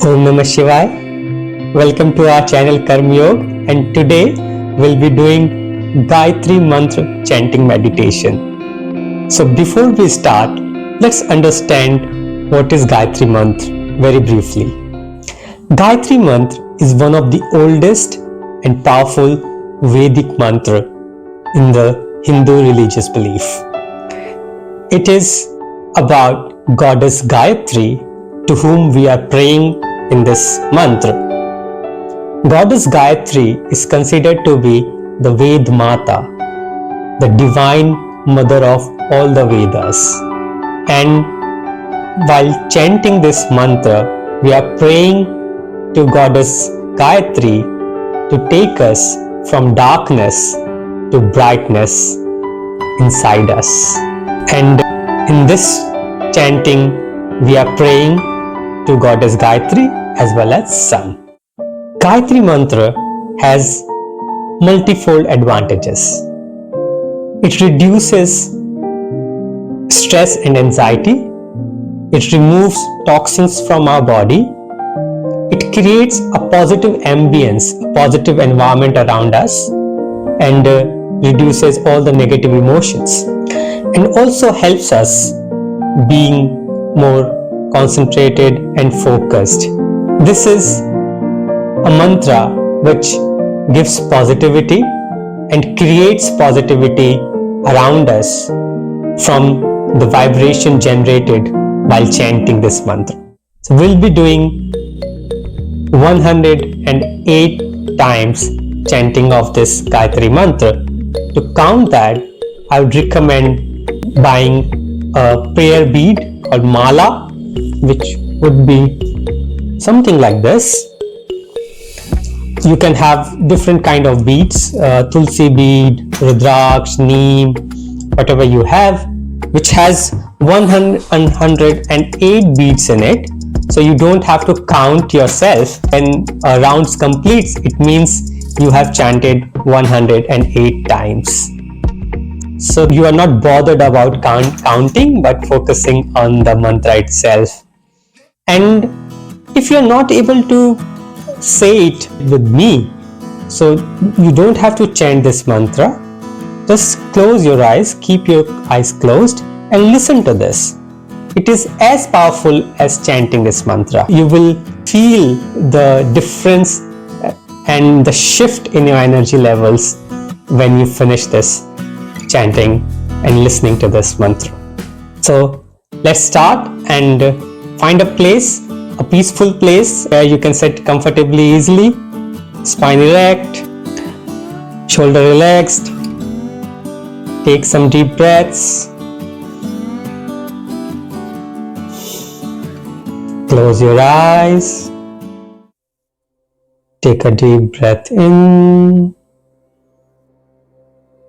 Om Namah Shivaya. Welcome to our channel Karma Yoga, and today we'll be doing Gayatri Mantra chanting meditation. So before we start, let's understand what is Gayatri Mantra very briefly. Gayatri Mantra is one of the oldest and powerful Vedic mantra in the Hindu religious belief. It is about goddess Gayatri, to whom we are praying in this mantra. Goddess Gayatri is considered to be the Ved Mata, the divine mother of all the Vedas. And while chanting this mantra, we are praying to goddess Gayatri to take us from darkness to brightness inside us. And in this chanting, we are praying to goddess Gayatri as well as sun. Gayatri mantra has multifold advantages. It reduces stress and anxiety. It removes toxins from our body. It creates a positive ambience, a positive environment around us, and reduces all the negative emotions, and also helps us being more concentrated and focused. This is a mantra which gives positivity and creates positivity around us from the vibration generated while chanting this mantra. So we'll be doing 108 times chanting of this Gayatri mantra. To count that, I would recommend buying a prayer bead called mala, which would be something like this. You can have different kind of beads, tulsi bead, rudraksh, neem, whatever you have, which has 108 beads in it. So you don't have to count yourself. When a round completes, it means you have chanted 108 times. So you are not bothered about counting, but focusing on the mantra itself. And if you are not able to say it with me, so you don't have to chant this mantra. Just close your eyes, keep your eyes closed, and listen to this. It is as powerful as chanting this mantra. You will feel the difference and the shift in your energy levels when you finish this chanting and listening to this mantra. So let's start and find a place, a peaceful place where you can sit comfortably, easily, spine erect, shoulder relaxed. Take some deep breaths. Close your eyes. Take a deep breath in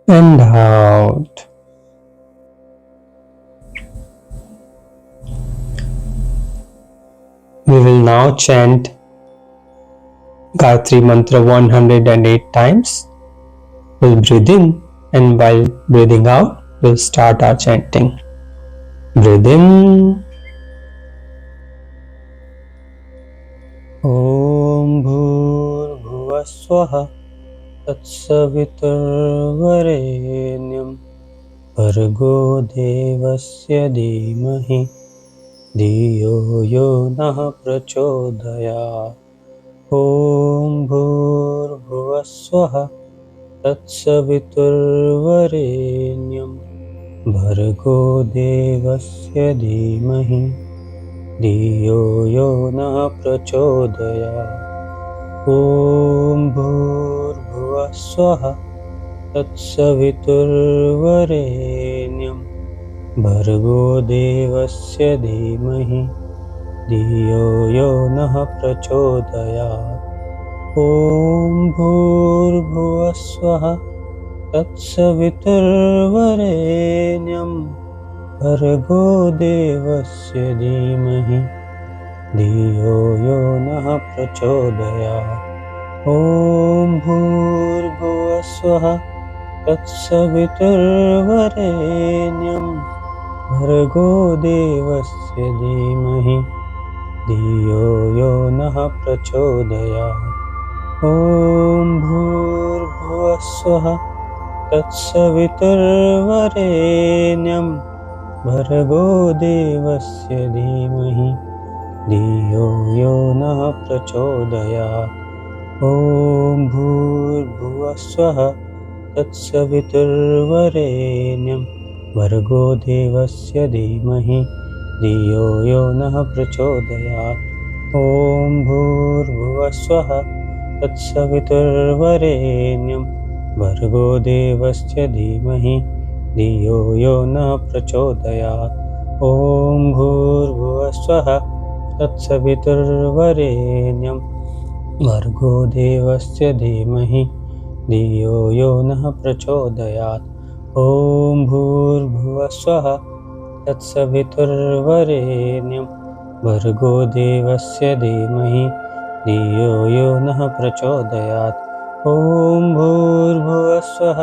and out. We will now chant Gayatri mantra 108 times. We'll breathe in, and while breathing out, we'll start our chanting. Breathe in. Om Bhurbhuvah Swaha Tatsaviturvarenyam Bhargo Devasya Dhimahi Dhiyo Yo Nah Prachodayat. Om Bhurbhuvah Swaha Tatsaviturvarenyam Bhargo Devasya Dhimahi Dhiyo Yo Nah Prachodayat. Om Bhurbhuvah Swaha Tatsaviturvarenyam Bhargo Devasya Dhimahi Dhiyo Yo Nah Prachodayat. Om Bhurbhuvah Swaha Tatsaviturvarenyam Bhargo Devasya Dhimahi Dhiyo Yo Nah Prachodayat. Om Bhurbhuvah Swaha Tatsaviturvarenyam Bhargo Devasya Dhimahi धियो यो नः प्रचोदयात्। ॐ भूर्भुवः स्वः तत्सवितुर्वरेण्यं भर्गो देवस्य धीमहि धियो यो नः प्रचोदयात्। ॐ भूर्भुवः स्वः तत्सवितुर्वरेण्यं भर्गो देवस्य धीमहि धियो यो नः प्रचोदयात्। ॐ भूर्भुवः स्वः तत्सवितुर्वरेण्यं भर्गो देवस्य धीमहि धियो यो नः प्रचोदयात्। ॐ भूर्भुवः स्वः तत्सवितुर्वरेण्यं भर्गो देवस्य धीमहि धियो यो नः प्रचोदयात्। ॐ भूर्भुवः स्वः तत्सवितुर्वरेण्यं भर्गो देवस्य धीमहि धियो यो नः प्रचोदयात्। ॐ भूर्भुवः स्वः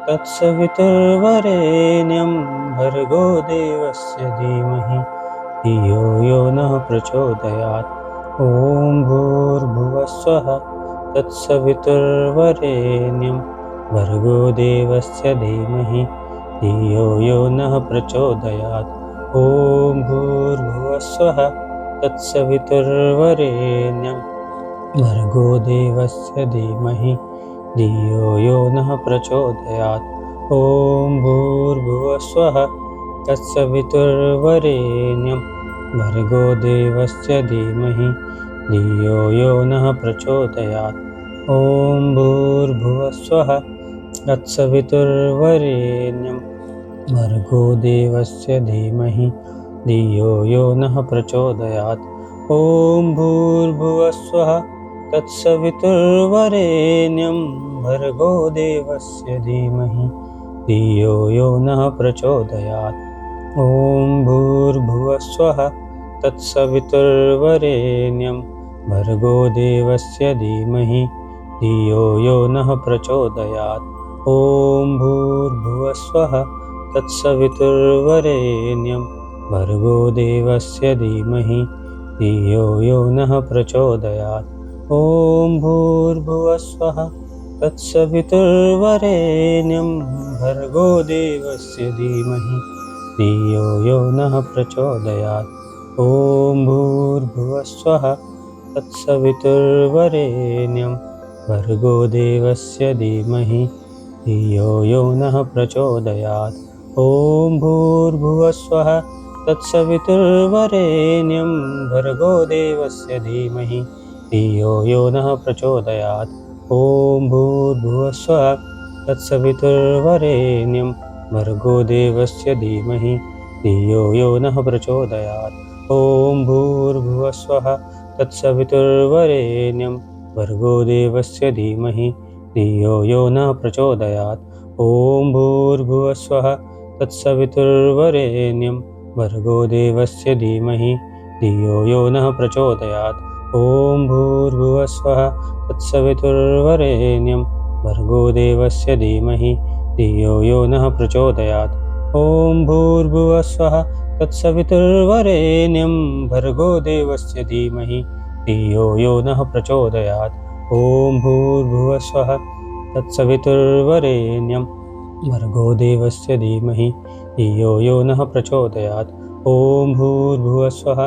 तत्सवितुर्वरेण्यं भर्गो देवस्य धीमहि धियो यो नः प्रचोदयात्। ॐ भूर्भुवः स्वः तत्सवितुर्वरेण्यं भर्गो देवस्य धीमहि धियो यो नः प्रचोदयात्। ॐ भूर्भुवः स्वः तत्सवितुर्वरेण्यं भर्गो देवस्य धीमहि धियो यो नः प्रचोदयात्। ॐ भूर्भुवः स्वः तत्सवितुर्वरेण्यं भर्गो देवस्य धीमहि धियो यो नः प्रचोदयात्। ॐ भूर्भुवः स्वः तत्सवितुर्वरेण्यं भर्गो देवस्य धीमहि धियो यो नः प्रचोदयात्। ॐ भूर्भुवः स्वः तत्सवितुर्वरेण्यं भर्गो देवस्य धीमहि धियो यो नः प्रचोदयात्। ॐ भूर्भुवः स्वः तत्सवितुर्वरेण्यं भर्गो देवस्य धीमहि धियो यो नः प्रचोदयात्। ॐ भूर्भुवः स्वः तत्सवितुर्वरेण्यं भर्गो देवस्य धीमहि धियो यो नः प्रचोदयात्। ॐ भूर्भुवः स्वः तत्सवितुर्वरेण्यं भर्गो देवस्य धीमहि धियो यो नः प्रचोदयात्। ॐ भूर्भुवः स्वः तत्सवितुर्वरेण्यं भर्गो देवस्य धीमहि धियो यो नः प्रचोदयात्। ॐ भूर्भुवः स्वः तत्सवितुर्वरेण्यं भर्गो देवस्य धीमहि धियो यो नः प्रचोदयात्। ॐ भूर्भुवः स्वः तत्सवितुर्वरेण्यं भर्गो देवस्य धीमहि धियो यो नः प्रचोदयात्। ॐ भूर्भुवः स्वः तत्सवितुर्वरेण्यं भर्गो देवस्य धीमहि धियो यो नः प्रचोदयात्। ॐ भूर्भुवः स्वः तत्सवितुर्वरेण्यं भर्गो देवस्य धीमहि धियो यो नः प्रचोदयात्। ॐ भूर्भुवः स्वः तत्सवितुर्वरेण्यं भर्गो देवस्य धीमहि धियो यो नः प्रचोदयात्। ॐ भूर्भुवः स्वः तत्सवितुर्वरेण्यं भर्गो देवस्य धीमहि धियो यो नः प्रचोदयात्। ॐ भूर्भुवः स्वः तत्सवितुर्वरेण्यं भर्गो देवस्य धीमहि धियो यो नः प्रचोदयात्। ॐ भूर्भुवः स्वः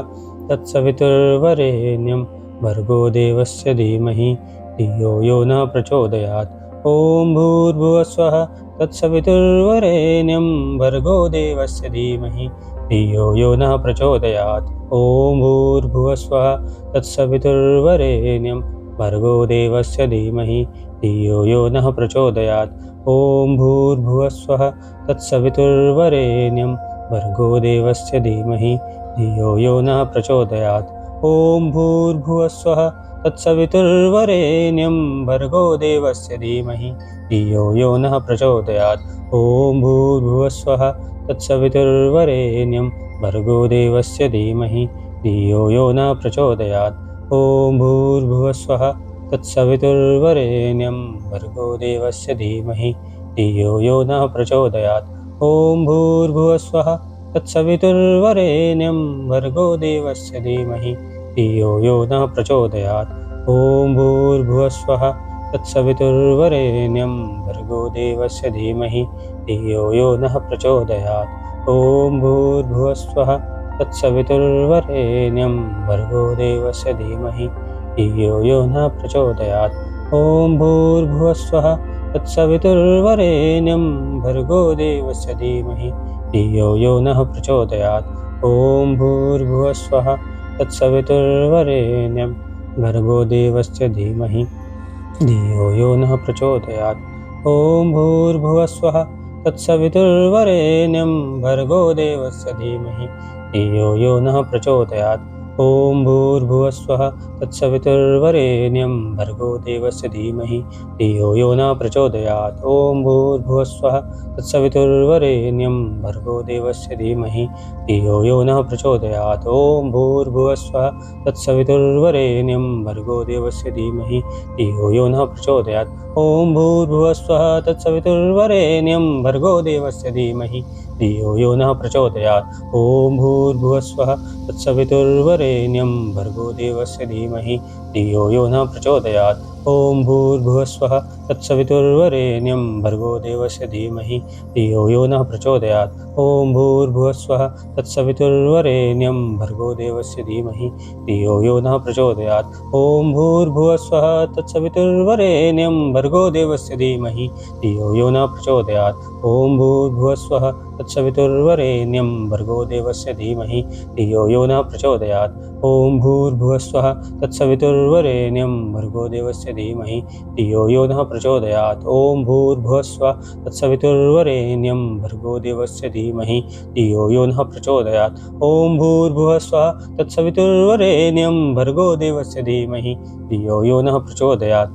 तत्सवितुर्वरेण्यं भर्गो देवस्य धीमहि धियो यो नः प्रचोदयात्। ॐ भूर्भुवः स्वः तत्सवितुर्वरेण्यं भर्गो देवस्य धीमहि धियो यो नः प्रचोदयात्। ॐ भूर्भुवः स्वः तत्सवितुर्वरेण्यं भर्गो देवस्य धीमहि धियो यो नः प्रचोदयात्। ॐ भूर्भुवः स्वः तत्सवितुर्वरेण्यं भर्गो देवस्य धीमहि धियो यो नः प्रचोदयात्। ॐ भूर्भुवः स्वः तत्सवितुर्वरेण्यं भर्गो देवस्य धीमहि धियो यो नः प्रचोदयात्। ॐ भूर्भुवः स्वः तत्सवितुर्वरेण्यं भर्गो देवस्य धीमहि धियो यो नः प्रचोदयात्। ॐ भूर्भुवः स्वः तत्सवितुर्वरेण्यं भर्गो देवस्य धीमहि धियो यो नः प्रचोदयात्। ॐ भूर्भुवः स्वः तत्सवितुर्वरेण्यं भर्गो देवस्य धीमहि धियो यो नः प्रचोदयात्। ॐ भूर्भुवस्वः तत्सवितुर्वरेण्यं भर्गो देवस्य धीमहि धियो यो नः प्रचोदयात्। ॐ भूर्भुवस्वः तत्सवितुर्वरेण्यं भर्गो देवस्य धीमहि धियो यो नः प्रचोदयात्। ॐ भूर्भुवस्वः तत्सवितुर्वरेण्यं भर्गो देवस्य धीमहि धियो यो नः प्रचोदयात्। ॐ भूर्भुवस्वः तत्सवितुर्वरेण्यं भर्गो देवस्य धीमहि धियो यो नः प्रचोदयात्। ॐ भूर्भुवस्वः तत्सवितुर्वरेण्यं भर्गो देवस्य धीमहि धियो यो नः प्रचोदयात्। ॐ भूर्भुवस्वः तत्सवितुर्वरेण्यं भर्गो देवस्य धीमहि धियो यो नः प्रचोदयात्। ॐ भूर्भुवस्वः तत्सवितुर्वरेण्यं भर्गो देवस्य धीमहि धियो यो नः प्रचोदयात्। ॐ भूर्भुवस्वः तत्सवितुर्वरेण्यं भर्गो देवस्य धीमहि धियो यो नः प्रचोदयात्। ॐ भूर्भुवस्वः तत्सवितुर्वरेण्यं भर्गो देवस्य धीमहि धियो यो नः प्रचोदयात्। ॐ भूर्भुवस्वः तत्सवितुर्वरेण्यं भर्गो देवस्य धीमहि धियो यो नः प्रचोदयात्। ॐ भूर्भुवस्वः तत्सवितुर्वरेण्यं भर्गो देवस्य धीमहि धियो यो नः प्रचोदयात्। ॐ भूर्भुवस्वः तत्सवितुर्वरेण्यं भर्गो देवस्य धीमहि धियो यो नः प्रचोदयात्। ॐ भूर्भुवस्वः तत्सवितुर्वरेण्यं भर्गो देवस्य धीमहि धियो यो नः प्रचोदयात्। ॐ भूर्भुवस्वः तत्सवितुर्वरेण्यं भर्गो देवस्य धीमहि धियो यो नः प्रचोदयात्। ॐ भूर्भुवस्वः तत्सवितुर्वरेण्यं भर्गो देवस्य धीमहि धियो यो नः प्रचोदयात्। ॐ भूर्भुवस्वः तत्सवितुर्वरेण्यं भर्गो देवस्य धीमहि धियो यो नः प्रचोदयात्। ॐ भूर्भुवस्वः तत्सवितुर्वरेण्यं भर्गो देवस्य धीमहि धियो यो नः प्रचोदयात्।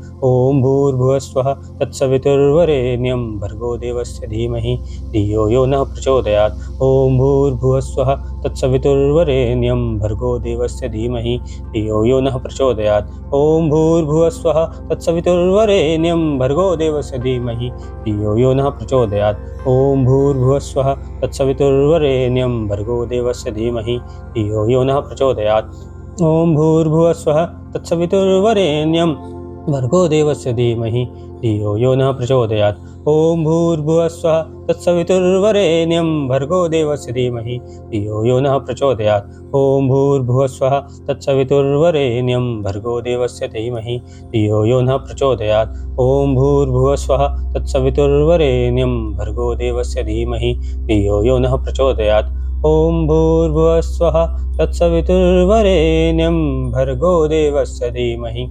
ॐ भूर्भुवस्वः तत्सवितुर्वरेण्यं भर्गो देवस्य धीमहि धियो यो नः प्रचोदयात्। ॐ भूर्भुवस्वः तत्सवितुर्वरेण्यं भर्गो देवस्य धीमहि धियो यो नः प्रचोदयात्। ॐ भूर्भुवस्वः तत्सवितुर्वरेण्यं भर्गो देवस्य धीमहि धियो यो नः प्रचोदयात्। ॐ भूर्भुवस्वः तत्सवितुर्वरेण्यं भर्गो देवस्य धीमहि धियो यो नः प्रचोदयात्। ॐ भूर्भुवस्वः तत्सवितुर्वरेण्यं भर्गो देवस्य धीमहि धियो यो नः प्रचोदयात्। ॐ भूर्भुवस्वः तत्सवितुर्वरेण्यं भर्गो देवस्य धीमहि धियो यो नः प्रचोदयात्। ॐ भूर्भुवस्वः तत्सवितुर्वरेण्यं भर्गो देवस्य धीमहि धियो यो नः प्रचोदयात्। ॐ भूर्भुवस्वः तत्सवितुर्वरेण्यं भर्गो देवस्य धीमहि धियो यो नः प्रचोदयात्। ॐ भूर्भुवस्वः तत्सवितुर्वरेण्यं भर्गो देवस्य धीमहि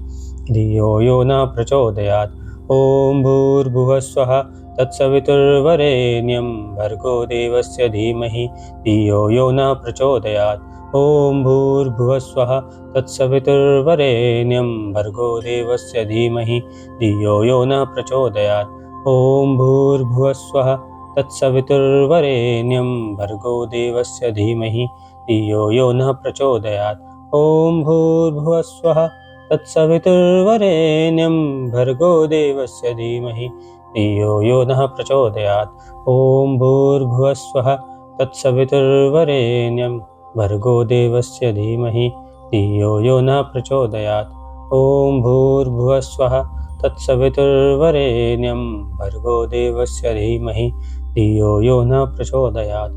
धियो यो नः प्रचोदयात्। ॐ भूर्भुवस्वः तत्सवितुर्वरेण्यं भर्गो देवस्य धीमहि धियो यो नः प्रचोदयात्। ॐ भूर्भुवस्वः तत्सवितुर्वरेण्यं भर्गो देवस्य धीमहि धियो यो नः प्रचोदयात्। ॐ भूर्भुवस्वः तत्सवितुर्वरेण्यं भर्गो देवस्य धीमहि धियो यो नः प्रचोदयात्। ॐ भूर्भुवस्वः तत्सवितुर्वरेण्यं भर्गो देवस्य धीमहि धियो यो नः प्रचोदयात्। ॐ भूर्भुवस्वः तत्सवितुर्वरेण्यं भर्गो देवस्य धीमहि धियो यो नः प्रचोदयात्। ॐ भूर्भुवस्वः तत्सवितुर्वरेण्यं भर्गो देवस्य धीमहि धियो यो नः प्रचोदयात्।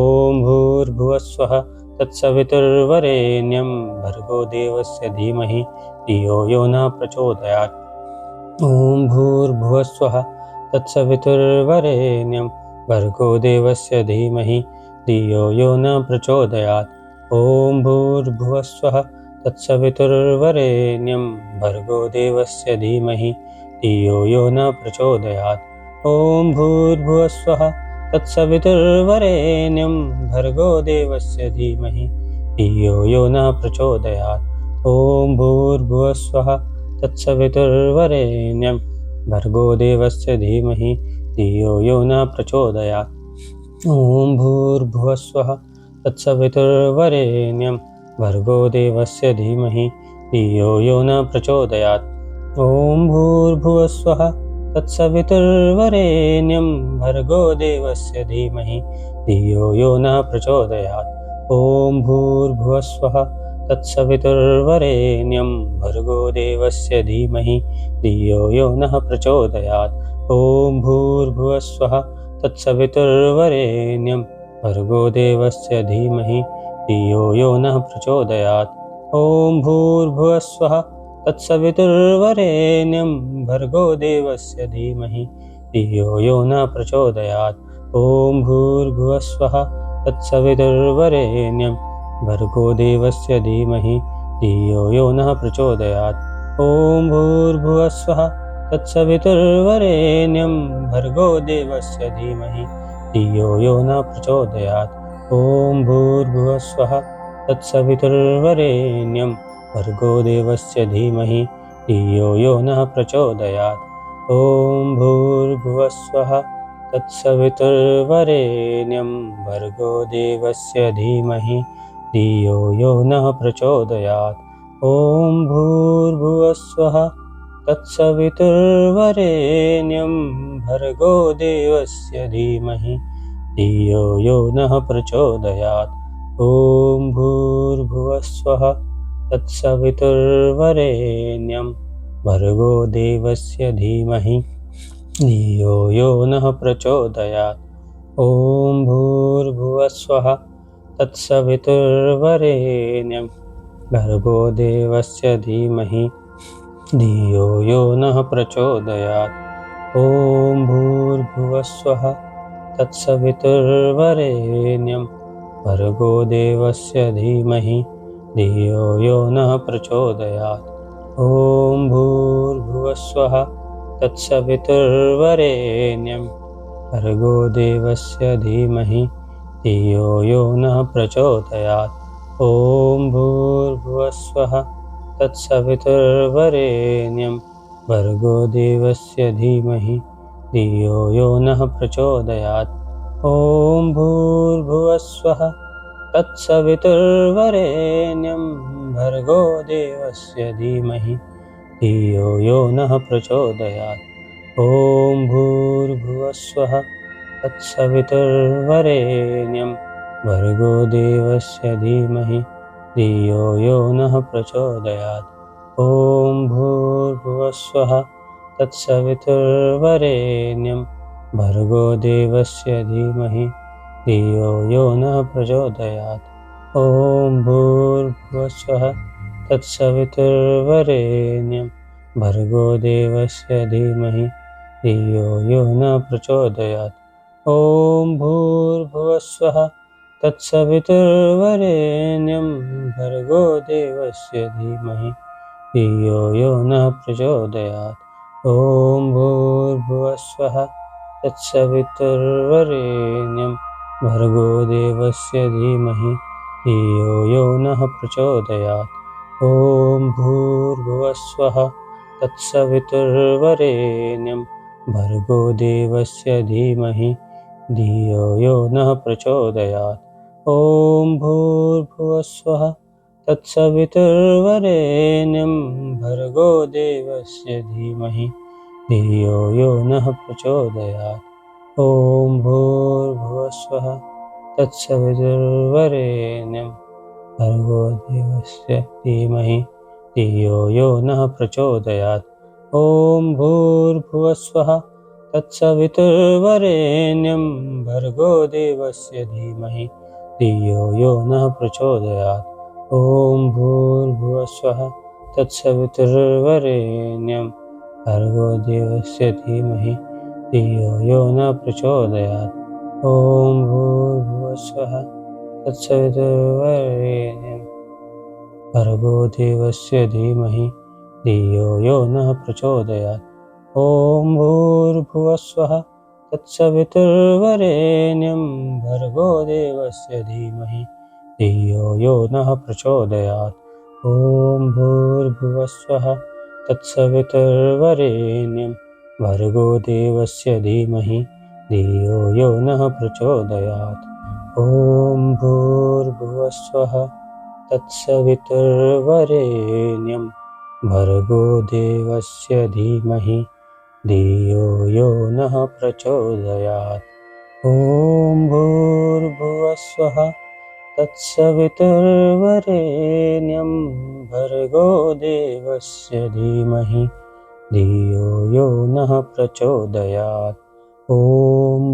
ॐ भूर्भुवस्वः तत्सवितुर्वरेण्यं भर्गो देवस्य धीमहि धियो यो नः प्रचोदयात्। ॐ भूर्भुवस्वः तत्सवितुर्वरेण्यं भर्गो देवस्य धीमहि धियो यो नः प्रचोदयात्। ॐ भूर्भुवस्वः तत्सवितुर्वरेण्यं भर्गो देवस्य धीमहि धियो यो नः प्रचोदयात्। ॐ भूर्भुवस्वः तत्सवितुर्वरेण्यं भर्गो देवस्य धीमहि धियो यो नः प्रचोदयात्। ॐ भूर्भुवस्वः तत्सवितुर्वरेण्यं भर्गो देवस्य धीमहि धियो यो नः प्रचोदयात्। ॐ भूर्भुवस्वः तत्सवितुर्वरेण्यं भर्गो देवस्य धीमहि धियो यो नः प्रचोदयात्। ॐ भूर्भुवस्वः तत्सवितुर्वरेण्यं भर्गो देवस्य धीमहि धियो यो नः प्रचोदयात्। ॐ भूर्भुवस्वः तत्सवितुर्वरेण्यं भर्गो देवस्य धीमहि धियो यो नः प्रचोदयात्। ॐ भूर्भुवस्वः तत्सवितुर्वरेण्यं भर्गो देवस्य धीमहि धियो यो नः प्रचोदयात्। ॐ भूर्भुवस्वः तत्सवितुर्वरेण्यं भर्गो देवस्य धीमहि धियो यो नः प्रचोदयात्। ॐ भूर्भुवस्वः तत्सवितुर्वरेण्यं भर्गो देवस्य धीमहि धियो यो नः प्रचोदयात्। ॐ भूर्भुवस्वः तत्सवितुर्वरेण्यं भर्गो देवस्य धीमहि धियो यो नः प्रचोदयात्। ॐ भूर्भुवस्वः तत्सवितुर्वरेण्यं भर्गो देवस्य धीमहि धियो यो नः प्रचोदयात्। ॐ भूर्भुवस्वः तत्सवितुर्वरेण्यं भर्गो देवस्य धीमहि धियो यो नः प्रचोदयात्। ॐ भूर्भुवस्वः तत्सवितुर्वरेण्यं भर्गो देवस्य धीमहि धियो यो नः प्रचोदयात्। ॐ भूर्भुवस्वः तत्सवितुर्वरेण्यं भर्गो देवस्य धीमहि धियो यो नः प्रचोदयात्। ॐ भूर्भुवस्वः तत्सवितुर्वरेण्यं भर्गो देवस्य धीमहि धियो यो नः प्रचोदयात्। ॐ भूर्भुवस्वः तत्सवितुर्वरेण्यं भर्गो देवस्य धीमहि धियो यो नः प्रचोदयात्। ॐ भूर्भुवस्वः तत्सवितुर्वरेण्यं भर्गो देवस्य धीमहि धियो यो नः प्रचोदयात्। ॐ भूर्भुवस्वः तत्सवितुर्वरेण्यं भर्गो देवस्य धीमहि धियो यो नः प्रचोदयात्। ॐ भूर्भुवस्वः तत्सवितुर्वरेण्यं भर्गो देवस्य धीमहि धियो यो नः प्रचोदयात्। ॐ भूर्भुवस्वः तत्सवितुर्वरेण्यं भर्गो देवस्य धीमहि धियो यो नः प्रचोदयात्। ॐ भूर्भुवस्वः तत्सवितुर्वरेण्यं भर्गो देवस्य धीमहि धियो यो नः प्रचोदयात्। ॐ भूर्भुवस्वः तत्सवितुर्वरेण्यं भर्गो देवस्य धीमहि धियो यो नः प्रचोदयात्। ॐ भूर्भुवस्वः तत्सवितुर्वरेण्यं भर्गो देवस्य धीमहि धियो यो नः प्रचोदयात्। ॐ भूर्भुवस्वः तत्सवितुर्वरेण्यं भर्गो देवस्य धीमहि धियो यो नः प्रचोदयात्। ॐ भूर्भुवस्वः तत्सवितुर्वरेण्यं भर्गो देवस्य धीमहि धियो यो नः प्रचोदयात्। ॐ भूर्भुवस्वः तत्सवितुर्वरेण्यं भर्गो देवस्य धीमहि धियो यो नः प्रचोदयात्। ॐ भूर्भुवस्वः तत्सवितुर्वरेण्यं भर्गो देवस्य धीमहि धियो यो नः प्रचोदयात्। ॐ भूर्भुवस्वः तत्सवितुर्वरेण्यं भर्गो देवस्य धीमहि धियो यो नः प्रचोदयात्। ॐ भूर्भुवस्वः तत्सवितुर्वरेण्यं भर्गो देवस्य धीमहि धियो यो नः प्रचोदयात्। ॐ भूर्भुवस्वः तत्सवितुर्वरेण्यं भर्गो देवस्य धीमहि धियो यो नः प्रचोदयात्। ॐ भूर्भुवस्वः तत्सवितुर्वरेण्यं भर्गो देवस्य धीमहि धियो यो नः प्रचोदयात्। ॐ भूर्भुवस्वः तत्सवितुर्वरेण्यं भर्गो देवस्य धीमहि धियो यो नः प्रचोदयात्। ॐ भूर्भुवस्वः तत्सवितुर्वरेण्यं भर्गो देवस्य धीमहि धियो यो नः प्रचोदयात्। ॐ भूर्भुवस्वः तत्सवितुर्वरेण्यं भर्गो देवस्य धीमहि धियो यो नः प्रचोदयात्। ॐ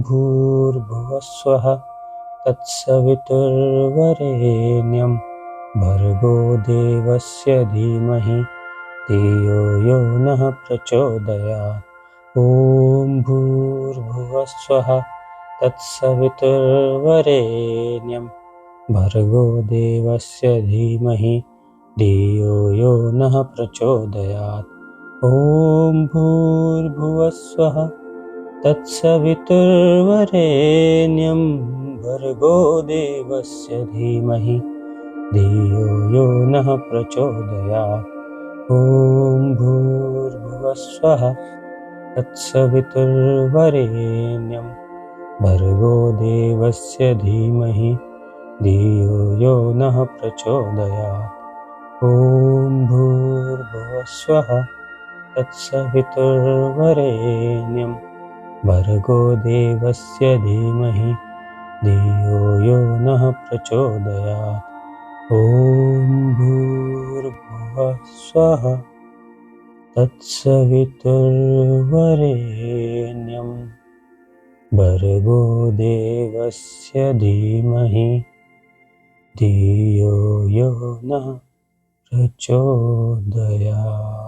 भूर्भुवस्वः तत्सवितुर्वरेण्यं भर्गो देवस्य धीमहि धियो यो नः प्रचोदयात्। ॐ भूर्भुवस्वः तत्सवितुर्वरेण्यं भर्गो देवस्य धीमहि धियो यो नः प्रचोदयात्। ॐ भूर्भुवस्वः तत्सवितुर्वरेण्यं भर्गो देवस्य धीमहि धियो यो नः प्रचोदयात्। ॐ भूर्भुवस्वः तत्सवितुर्वरेण्यं भर्गो देवस्य धीमहि धियो यो नः प्रचोदयात्। ॐ भूर्भुवस्वः तत्सवितुर्वरेण्यं भर्गो देवस्य धीमहि धियो यो नः प्रचोदयात्। ॐ भूर्भुवस्वः तत्सवितुर्वरेण्यं भर्गो देवस्य धीमहि धियो यो नः प्रचोदयात्।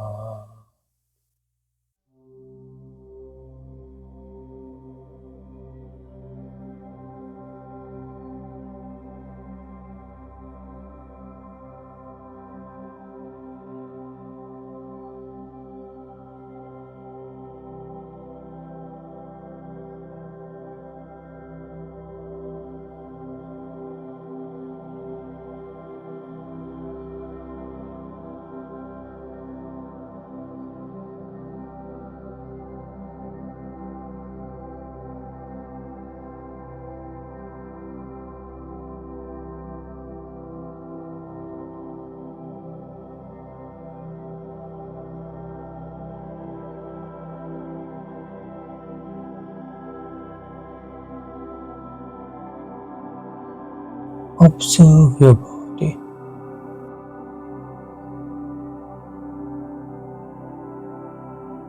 Observe your body.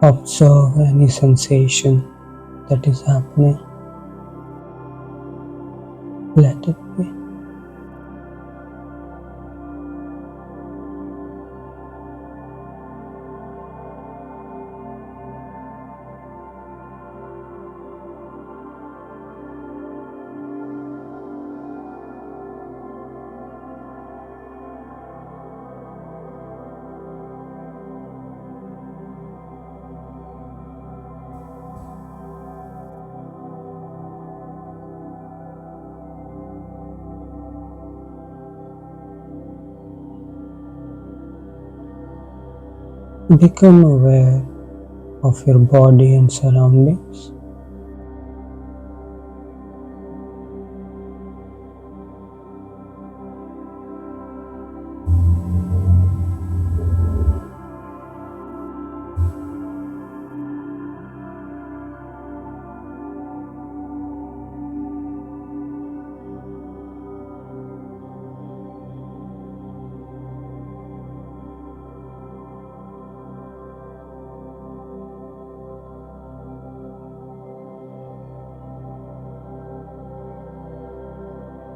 Observe any sensation that is happening. Let it be. Become aware of your body and surroundings.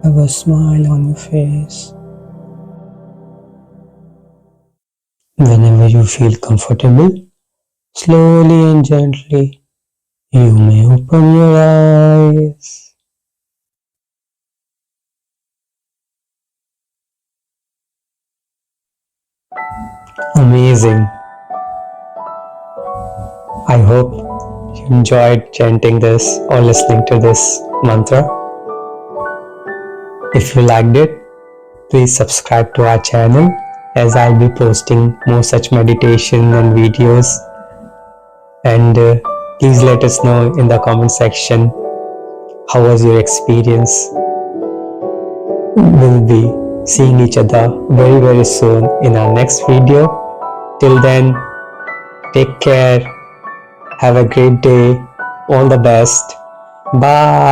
Have a smile on your face. Whenever you feel comfortable, slowly and gently, you may open your eyes. Amazing. I hope you enjoyed chanting this or listening to this mantra. If you liked it, please subscribe to our channel, as I'll be posting more such meditation and videos. And please let us know in the comment section how was your experience. We'll be seeing each other very, very soon in our next video. Till then, take care. Have a great day. All the best. Bye.